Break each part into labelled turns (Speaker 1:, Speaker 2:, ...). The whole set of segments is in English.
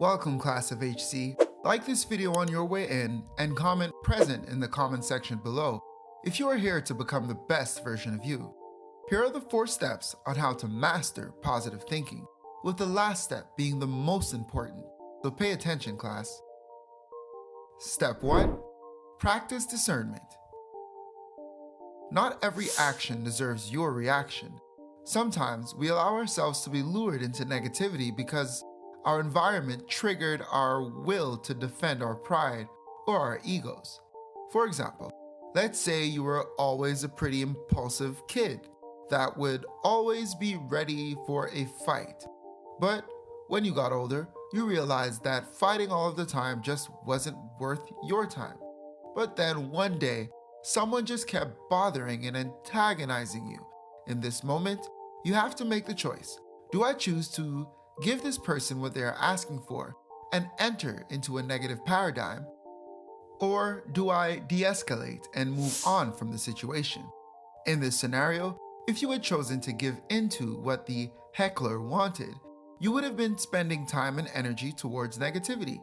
Speaker 1: Welcome, class of HC. Like this video on your way in and comment present in the comment section below if you are here to become the best version of you. Here are the 4 steps on how to master positive thinking, with the last step being the most important. So pay attention, class. Step 1. Practice discernment. Not every action deserves your reaction. Sometimes we allow ourselves to be lured into negativity because our environment triggered our will to defend our pride or our egos. For example, let's say you were always a pretty impulsive kid that would always be ready for a fight. But when you got older, you realized that fighting all of the time just wasn't worth your time. But then one day, someone just kept bothering and antagonizing you. In this moment, you have to make the choice. Do I choose to give this person what they are asking for and enter into a negative paradigm? Or do I de-escalate and move on from the situation? In this scenario, if you had chosen to give into what the heckler wanted, you would have been spending time and energy towards negativity.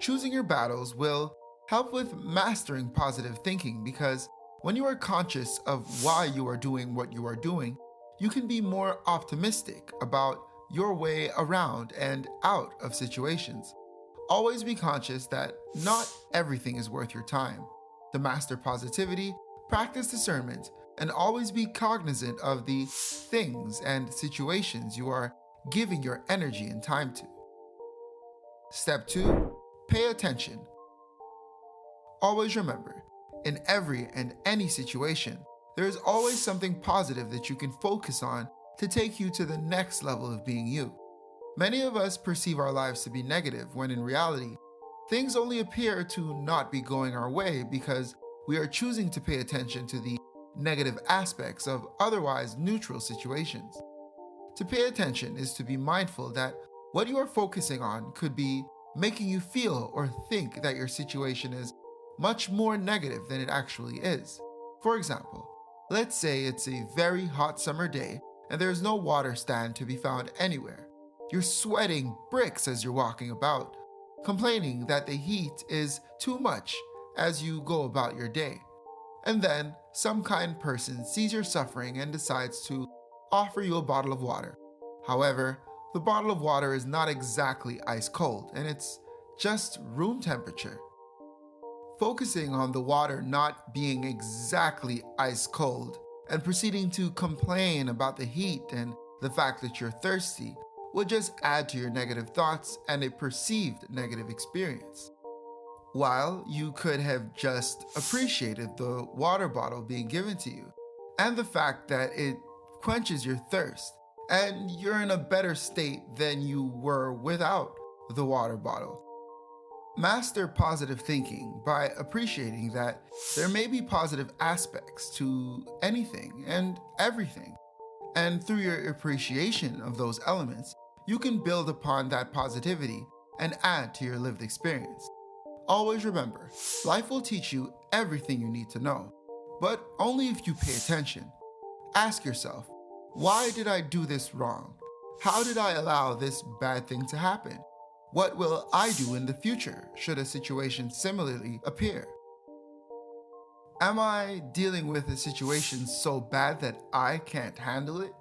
Speaker 1: Choosing your battles will help with mastering positive thinking because when you are conscious of why you are doing what you are doing, you can be more optimistic about your way around and out of situations. Always be conscious that not everything is worth your time. To master positivity, practice discernment, and always be cognizant of the things and situations you are giving your energy and time to. Step 2. Pay attention. Always remember, in every and any situation, there is always something positive that you can focus on to take you to the next level of being you. Many of us perceive our lives to be negative when in reality, things only appear to not be going our way because we are choosing to pay attention to the negative aspects of otherwise neutral situations. To pay attention is to be mindful that what you are focusing on could be making you feel or think that your situation is much more negative than it actually is. For example, let's say it's a very hot summer day and there is no water stand to be found anywhere. You're sweating bricks as you're walking about, complaining that the heat is too much as you go about your day. And then some kind person sees your suffering and decides to offer you a bottle of water. However, the bottle of water is not exactly ice cold and it's just room temperature. Focusing on the water not being exactly ice cold and proceeding to complain about the heat and the fact that you're thirsty will just add to your negative thoughts and a perceived negative experience. While you could have just appreciated the water bottle being given to you and the fact that it quenches your thirst and you're in a better state than you were without the water bottle. Master positive thinking by appreciating that there may be positive aspects to anything and everything. And through your appreciation of those elements, you can build upon that positivity and add to your lived experience. Always remember, life will teach you everything you need to know, but only if you pay attention. Ask yourself, why did I do this wrong? How did I allow this bad thing to happen? What will I do in the future should a situation similarly appear? Am I dealing with a situation so bad that I can't handle it?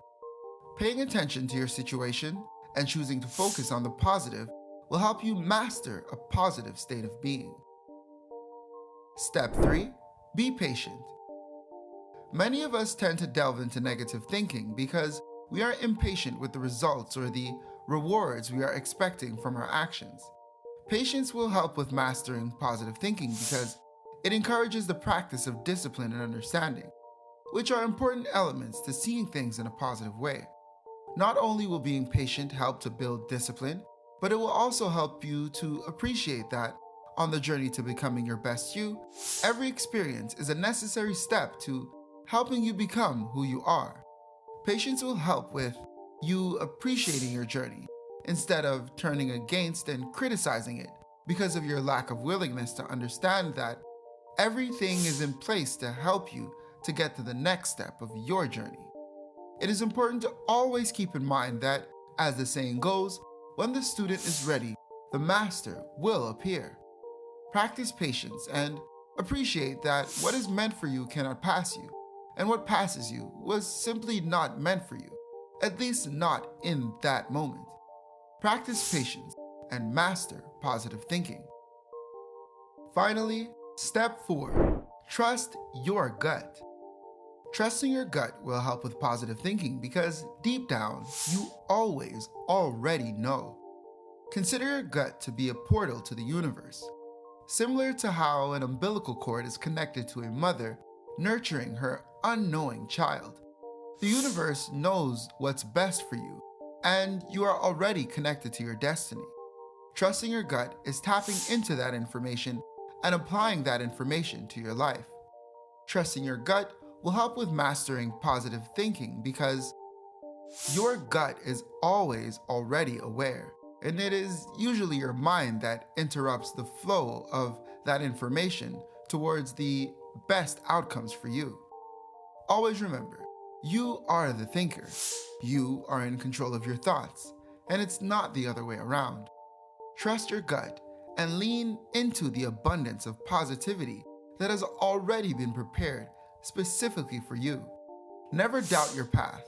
Speaker 1: Paying attention to your situation and choosing to focus on the positive will help you master a positive state of being. Step 3. Be patient. Many of us tend to delve into negative thinking because we are impatient with the results or the rewards we are expecting from our actions. Patience will help with mastering positive thinking because it encourages the practice of discipline and understanding, which are important elements to seeing things in a positive way. Not only will being patient help to build discipline, but it will also help you to appreciate that on the journey to becoming your best you, every experience is a necessary step to helping you become who you are. Patience will help with you appreciating your journey instead of turning against and criticizing it because of your lack of willingness to understand that everything is in place to help you to get to the next step of your journey. It is important to always keep in mind that, as the saying goes, when the student is ready, the master will appear. Practice patience and appreciate that what is meant for you cannot pass you, and what passes you was simply not meant for you, at least not in that moment. Practice patience and master positive thinking. Finally, step 4. Trust your gut. Trusting your gut will help with positive thinking because deep down, you always already know. Consider your gut to be a portal to the universe. Similar to how an umbilical cord is connected to a mother nurturing her unknowing child. The universe knows what's best for you, and you are already connected to your destiny. Trusting your gut is tapping into that information and applying that information to your life. Trusting your gut will help with mastering positive thinking because your gut is always already aware, and it is usually your mind that interrupts the flow of that information towards the best outcomes for you. Always remember, you are the thinker. You are in control of your thoughts, and it's not the other way around. Trust your gut and lean into the abundance of positivity that has already been prepared specifically for you. Never doubt your path.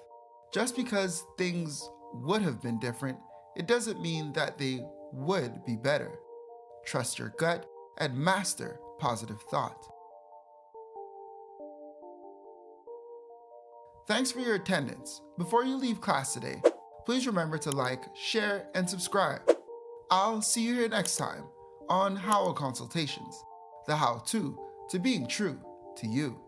Speaker 1: Just because things would have been different, it doesn't mean that they would be better. Trust your gut and master positive thought. Thanks for your attendance. Before you leave class today, please remember to like, share, and subscribe. I'll see you here next time on Howell Consultations, the how-to being true to you.